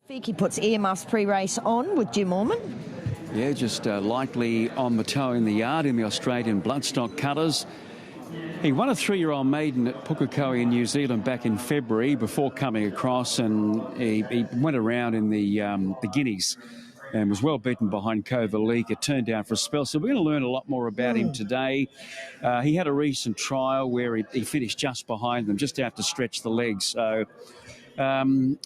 Fiki puts earmuffs pre-race on with Jim Orman. Yeah, just lightly on the toe in the yard in the Australian bloodstock colours. He won a 3-year-old maiden at Pukekohe in New Zealand back in February before coming across, and he went around in the Guineas and was well beaten behind Kovalik. It turned down for a spell, so we're going to learn a lot more about him today. He had a recent trial where he finished just behind them, just out to stretch the legs. So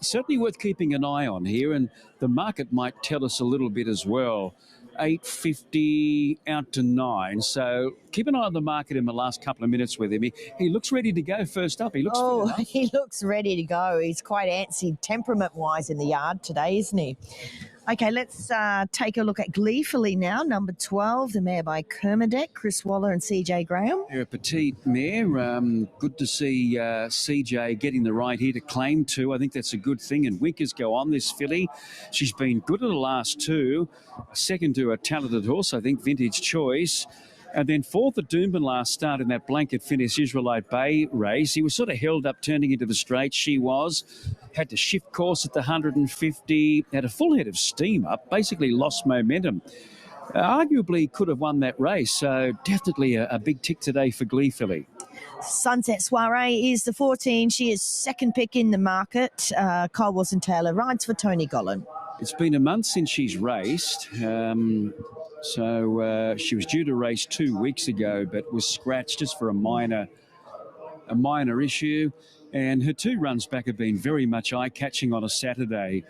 certainly worth keeping an eye on here, and the market might tell us a little bit as well. 8.50 out to 9. So keep an eye on the market in the last couple of minutes with him. He looks ready to go first up. He looks he looks ready to go. He's quite antsy temperament-wise in the yard today, isn't he? Okay, let's take a look at Gleefully now. Number 12, the mare by Kermadec, Chris Waller and CJ Graham. They're a petite mare. Good to see CJ getting the right here to claim 2. I think that's a good thing. And Winkers go on this filly. She's been good at the last 2. Second to a talented horse, I think, Vintage Choice. And then fourth at Doomben last start in that blanket finish Israelite Bay race. He was sort of held up turning into the straight. She was. Had to shift course at the 150. Had a full head of steam up. Basically lost momentum. Arguably could have won that race. So definitely a big tick today for Gleefully. Sunset Soiree is the 14. She is second pick in the market. Kyle Wilson-Taylor rides for Tony Gollan. It's been a month since she's raced. So she was due to race 2 weeks ago, but was scratched just for a minor issue. And her 2 runs back have been very much eye-catching on a Saturday.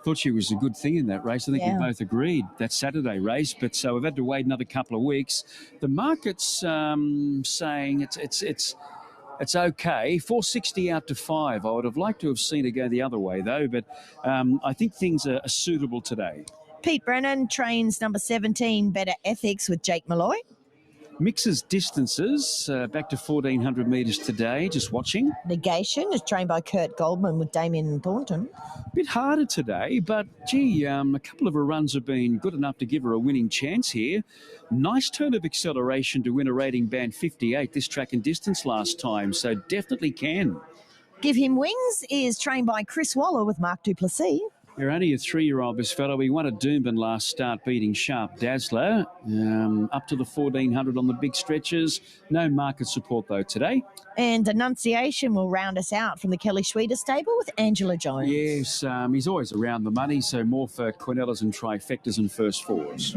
Thought she was a good thing in that race. I think we both agreed, that Saturday race. But so we've had to wait another couple of weeks. The market's saying it's okay. 460 out to 5. I would have liked to have seen it go the other way, though. But I think things are suitable today. Pete Brennan trains number 17, Better Ethics, with Jake Malloy. Mixes distances back to 1,400 metres today, just watching. Negation is trained by Kurt Goldman with Damien Thornton. Bit harder today, but gee, a couple of her runs have been good enough to give her a winning chance here. Nice turn of acceleration to win a rating band 58 this track and distance last time, so definitely can. Give Him Wings is trained by Chris Waller with Mark Duplessis. You're only a 3-year-old, this fellow. He won at Doomben last start, beating Sharp Dazzler. Up to the 1,400 on the big stretches. No market support, though, today. And Annunciation will round us out from the Kelly Schweida stable with Angela Jones. Yes, he's always around the money, so more for Quinellas and Trifectas and first fours.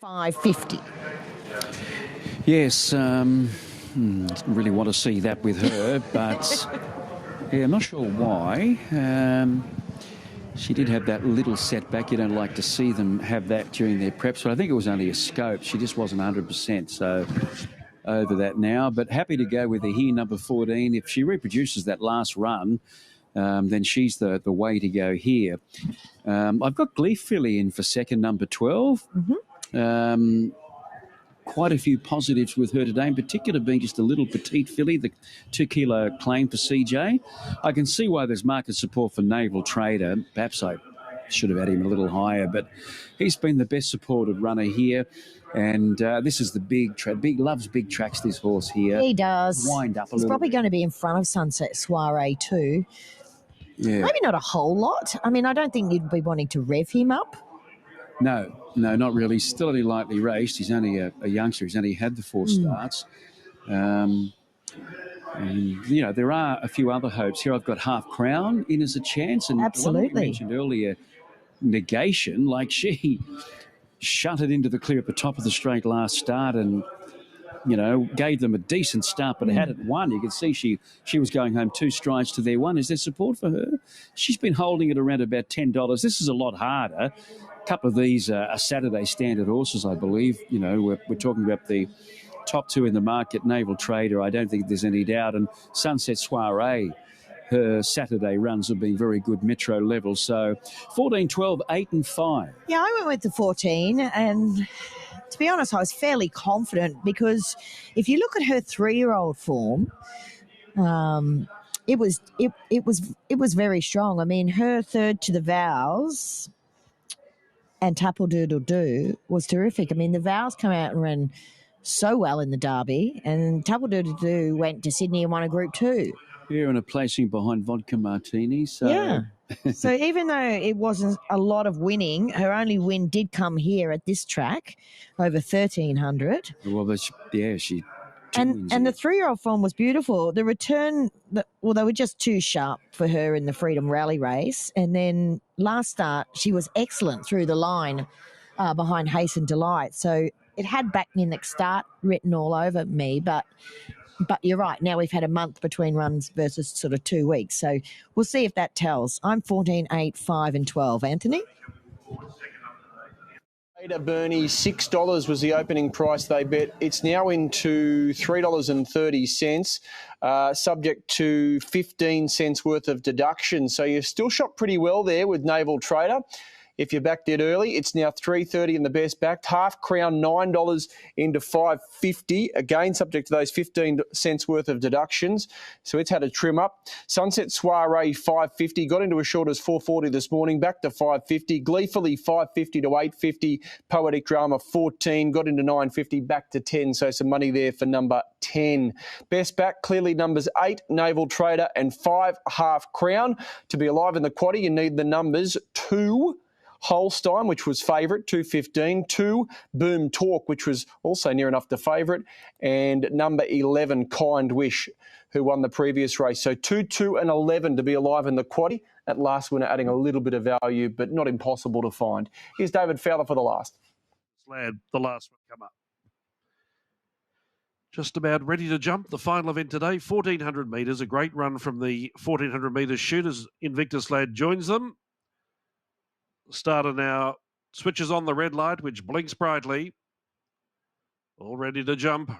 550. Yes, really want to see that with her, but yeah, I'm not sure why. She did have that little setback. You don't like to see them have that during their preps, but I think it was only a scope. She just wasn't 100%, so over that now. But happy to go with her here, number 14. If she reproduces that last run, then she's the way to go here. I've got Glee Filly in for second, number 12. Quite a few positives with her today, in particular being just a little petite filly, the 2 kilo claim for CJ. I can see why there's market support for Naval Trader. Perhaps I should have had him a little higher, but he's been the best supported runner here. And this is the big track. Loves big tracks, this horse here. He does. Wind up a He's little probably bit. going to be in front of Sunset Soiree too. Yeah. Maybe not a whole lot. I mean, I don't think you'd be wanting to rev him up. No, not really. Still only lightly raced. He's only a youngster. He's only had the 4 starts. And, you know, there are a few other hopes here. I've got Half Crown in as a chance. And Absolutely. the one that we mentioned earlier, Negation, like she shunted into the clear at the top of the straight last start and, you know, gave them a decent start, but had it won. You could see she was going home 2 strides to their 1. Is there support for her? She's been holding it around about $10. This is a lot harder. A couple of these are Saturday standard horses, I believe. You know, we're talking about the top 2 in the market. Naval Trader, I don't think there's any doubt. And Sunset Soiree, her Saturday runs have been very good metro level. So 14, 12, 8 and 5. Yeah, I went with the 14, and to be honest, I was fairly confident because if you look at her 3-year-old form, it was very strong. I mean, her third to the Vows and Tapple Doodle Doo was terrific. I mean, the Vows come out and ran so well in the Derby, and Tapple Doodle Doo went to Sydney and won a Group 2. Yeah, and a placing behind Vodka Martini. So. Yeah. So even though it wasn't a lot of winning, her only win did come here at this track, over 1,300. Well, she. And the 3-year-old form was beautiful. The return, they were just too sharp for her in the Freedom Rally race. And then last start, she was excellent through the line behind Hasten Delight. So it had back in the start written all over me, but you're right. Now we've had a month between runs versus sort of 2 weeks. So we'll see if that tells. I'm 14, 8, 5 and 12. Anthony? Bernie, $6 was the opening price they bet. It's now into $3.30, subject to 15 cents worth of deduction. So you've still shot pretty well there with Naval Trader. If you backed it early, it's now $3.30 in the best backed. Half Crown, $9 into $5.50. Again, subject to those 15 cents worth of deductions. So it's had a trim up. Sunset Soiree, $5.50. Got into as short as $4.40 this morning. Back to $5.50. Gleefully, $5.50 to $8.50. Poetic Drama, $14. Got into $9.50. Back to $10. So some money there for number 10. Best back, clearly numbers 8, Naval Trader, and 5, Half Crown. To be alive in the quaddie, you need the numbers 2, Holstein, which was favourite, 2.15. 2, Boom Talk, which was also near enough to favourite. And number 11, Kind Wish, who won the previous race. So 2, 2 and 11 to be alive in the quaddie. That last winner adding a little bit of value, but not impossible to find. Here's David Fowler for the last. Slad, the last one come up. Just about ready to jump. The final event today, 1,400 metres. A great run from the 1,400 metres shooters. Invictus Lad joins them. Starter now switches on the red light, which blinks brightly. All ready to jump.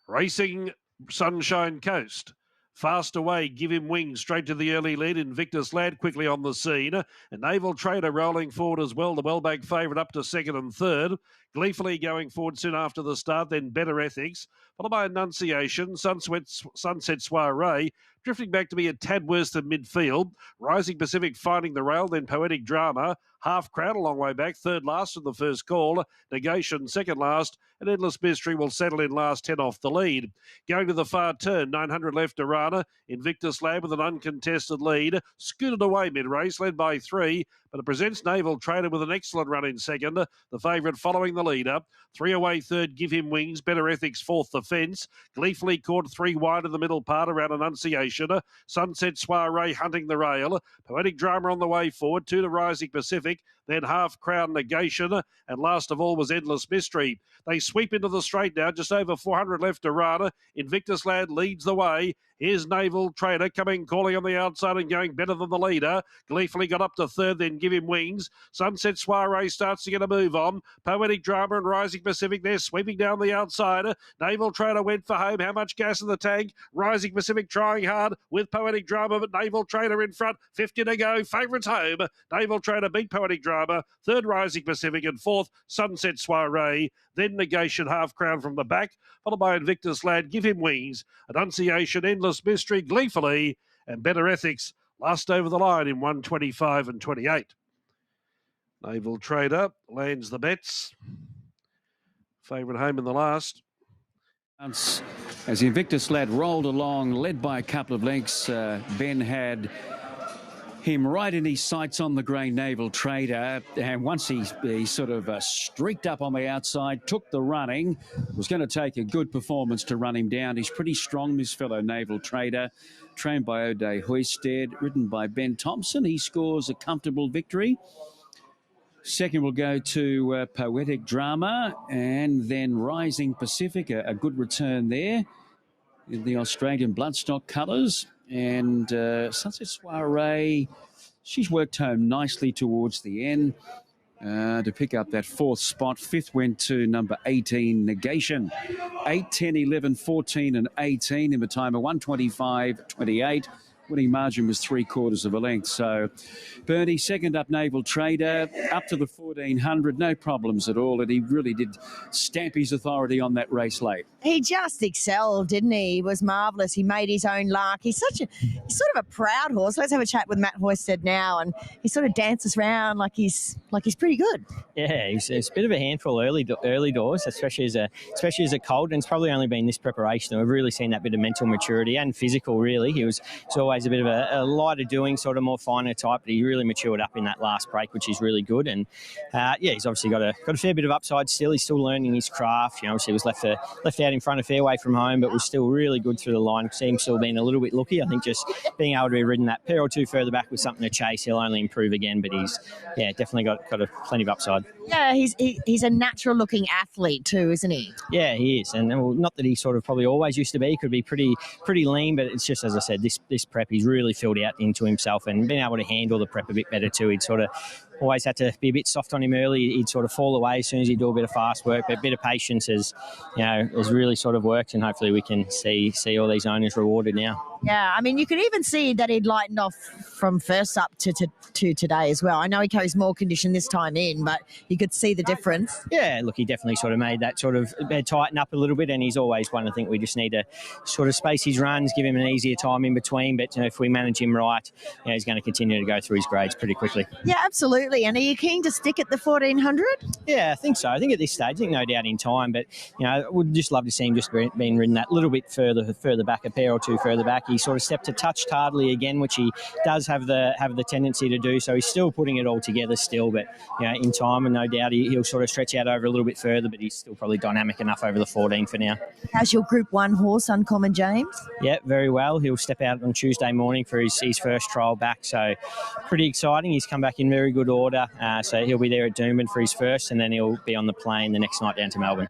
Racing Sunshine Coast. Fast away, Give Him Wings, straight to the early lead. Invictus Lad quickly on the scene. And Naval Trader rolling forward as well. The well-bagged favourite up to second and third. Gleefully going forward soon after the start. Then Better Ethics, followed by Annunciation. Sunset Soiree, drifting back to be a tad worse than midfield. Rising Pacific finding the rail. Then Poetic Drama. Half Crown a long way back. Third last in the first call. Negation second last. And Endless Mystery will settle in last 10 off the lead. Going to the far turn, 900 left to Rana. Invictus Lab with an uncontested lead. Scooted away mid-race, led by 3. But it presents Naval Trader with an excellent run in second. The favourite following the leader. 3 away third, Give Him Wings. Better Ethics fourth, the fence. Gleefully caught 3 wide in the middle part around Annunciation. Negation. Sunset Soiree hunting the rail. Poetic Drama on the way forward. 2 to Rising Pacific. Then Half Crown Negation. And last of all was Endless Mystery. They sweep into the straight now. Just over 400 left to run. Invictus Lad leads the way. Here's Naval Trader coming, calling on the outside and going better than the leader. Gleefully got up to third, then Give Him Wings. Sunset Soiree starts to get a move on. Poetic Drama and Rising Pacific, they're sweeping down the outside. Naval Trader went for home. How much gas in the tank? Rising Pacific trying hard with Poetic Drama, but Naval Trader in front. 50 to go. Favourites home. Naval Trader beat Poetic Drama. Third, Rising Pacific, and fourth, Sunset Soiree. Then Negation, Half Crown from the back, followed by Invictus Lad, Give Him Wings, Annunciation, Endless Mystery, Gleefully, and Better Ethics last over the line in 125 and 28. Naval Trader lands the bets. Favourite home in the last. As the Invictus Lad rolled along, led by a couple of lengths, Ben had him right in his sights on the grey Naval Trader, and once he sort of streaked up on the outside, took the running, was going to take a good performance to run him down. He's pretty strong, this fellow Naval Trader, trained by O'Day Hoisted, ridden by Ben Thompson. He scores a comfortable victory. Second will go to Poetic Drama, and then Rising Pacific, a good return there in the Australian bloodstock colours. And Sunset Soiree, she's worked home nicely towards the end to pick up that fourth spot. Fifth went to number 18, Negation. 8, 10, 11, 14 and 18 in the time of 125.28. Winning margin was 3/4 of a length. So Bernie, second up Naval Trader, up to the 1400, no problems at all. And he really did stamp his authority on that race late. He just excelled, didn't he? He was marvellous. He made his own luck. He's sort of a proud horse. Let's have a chat with Matt Hoisted now, and he sort of dances around like he's pretty good. Yeah, it's a bit of a handful early doors, especially as a colt, and it's probably only been this preparation that we've really seen that bit of mental maturity and physical. Really, he's always a bit of a lighter doing, sort of more finer type, but he really matured up in that last break, which is really good. And he's obviously got a fair bit of upside still. He's still learning his craft. Obviously was left out in front of fairway from home, but was still really good through the line. Seems still being a little bit lucky. I think just being able to be ridden that pair or two further back with something to chase, he'll only improve again. But he's definitely got plenty of upside. Yeah, he's a natural looking athlete too, isn't he? Yeah, he is, and not that he sort of probably always used to be. He could be pretty lean, but it's just, as I said, this prep he's really filled out into himself and been able to handle the prep a bit better too. He'd sort of always had to be a bit soft on him early. He'd sort of fall away as soon as he'd do a bit of fast work, but a bit of patience has really sort of worked, and hopefully we can see all these owners rewarded now. Yeah, I mean, you could even see that he'd lightened off from first up to today as well. I know he carries more condition this time in, but you could see the difference. Yeah, look, he definitely sort of made that sort of tighten up a little bit, and he's always one. I think we just need to sort of space his runs, give him an easier time in between, but if we manage him right, he's going to continue to go through his grades pretty quickly. Yeah, absolutely. And are you keen to stick at the 1400? Yeah, I think so. I think at this stage, I think no doubt in time, but would just love to see him just being ridden that little bit further back, a pair or two further back. He sort of stepped a touch hardly again, which he does have the tendency to do. So he's still putting it all together still, but in time, and no doubt he'll sort of stretch out over a little bit further, but he's still probably dynamic enough over the 14 for now. How's your Group 1 horse, Uncommon James? Yeah, very well. He'll step out on Tuesday morning for his first trial back, so pretty exciting. He's come back in very good order, so he'll be there at Doomben for his first, and then he'll be on the plane the next night down to Melbourne.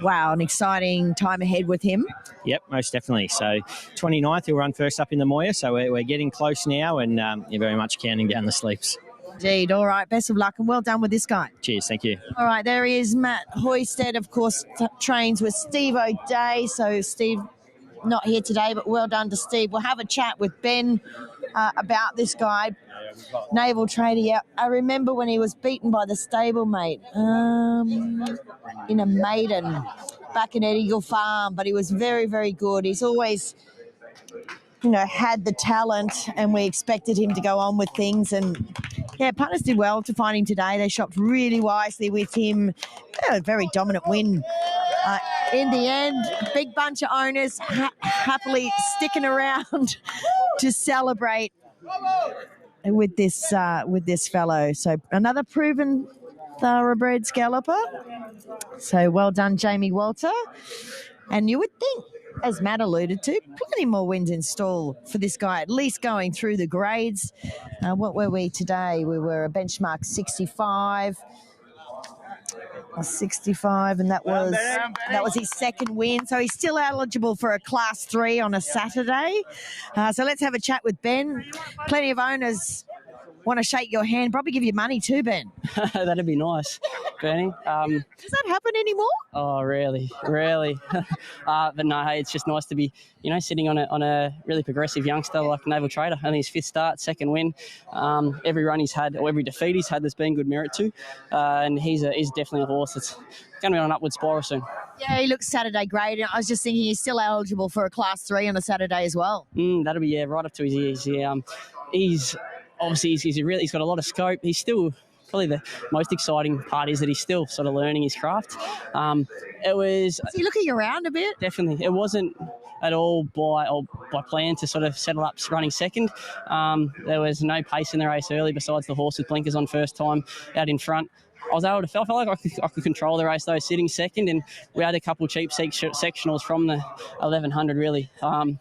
Wow, an exciting time ahead with him. Yep, most definitely. So 29th, he'll run first up in the Moya, so we're getting close now, and you're very much counting down the sleeps. Indeed. All right, best of luck and well done with this guy. Cheers, thank you. All right, there he is, Matt Hoisted, of course, trains with Steve O'Day. So Steve not here today, but well done to Steve. We'll have a chat with Ben about this guy, Naval Trader. Yeah, I remember when he was beaten by the stablemate in a maiden back in Eagle Farm, but he was very, very good. He's always had the talent, and we expected him to go on with things. And yeah, punters did well to find him today. They shopped really wisely with him. A very dominant win. In the end, big bunch of owners happily sticking around to celebrate with this fellow. So another proven thoroughbred scalloper. So well done, Jamie Walter. And you would think as Matt alluded to, plenty more wins in store for this guy, at least going through the grades. What were we today? We were a benchmark 65. 65, and that was his second win. So he's still eligible for a Class 3 on a Saturday. So let's have a chat with Ben. Plenty of owners want to shake your hand, probably give you money too, Ben. That'd be nice, Bernie. Does that happen anymore? Oh, rarely. But no, hey, it's just nice to be, sitting on a really progressive youngster like Naval Trader. Only his fifth start, second win. Every run he's had, or every defeat he's had, there's been good merit to. And he's definitely a horse that's going to be on an upward spiral soon. Yeah, he looks Saturday great. I was just thinking he's still eligible for a Class 3 on a Saturday as well. That'll be, right up to his ears. Yeah, he's got a lot of scope. He's still probably the most exciting part is that he's still sort of learning his craft. Was he looking around a bit? Definitely. It wasn't at all by plan to sort of settle up running second. There was no pace in the race early besides the horse with blinkers on first time out in front. I felt like I could control the race though, sitting second, and we had a couple cheap sectionals from the 1100 really. From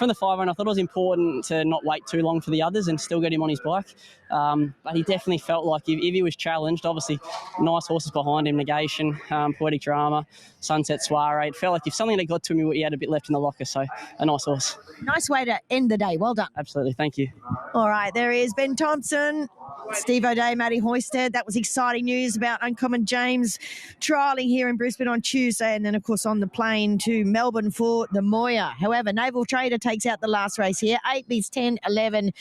the 500, I thought it was important to not wait too long for the others and still get him on his bike. But he definitely felt like if he was challenged, obviously nice horses behind him, Negation, Poetic Drama, Sunset Soiree. It felt like if something had got to him, he had a bit left in the locker, so a nice horse. Nice way to end the day. Well done. Absolutely, thank you. All right, there he is, Ben Thompson, Steve O'Day, Matty Hoysted. That was exciting news about Uncommon James trialling here in Brisbane on Tuesday, and then, of course, on the plane to Melbourne for the Moya. However, Naval Trader takes out the last race here. 8 beats 10, 11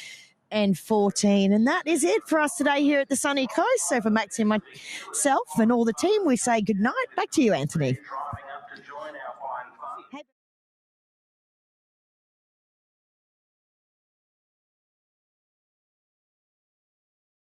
and 14. And that is it for us today here at the Sunny Coast. So for Max and myself and all the team, we say good night. Back to you, Anthony.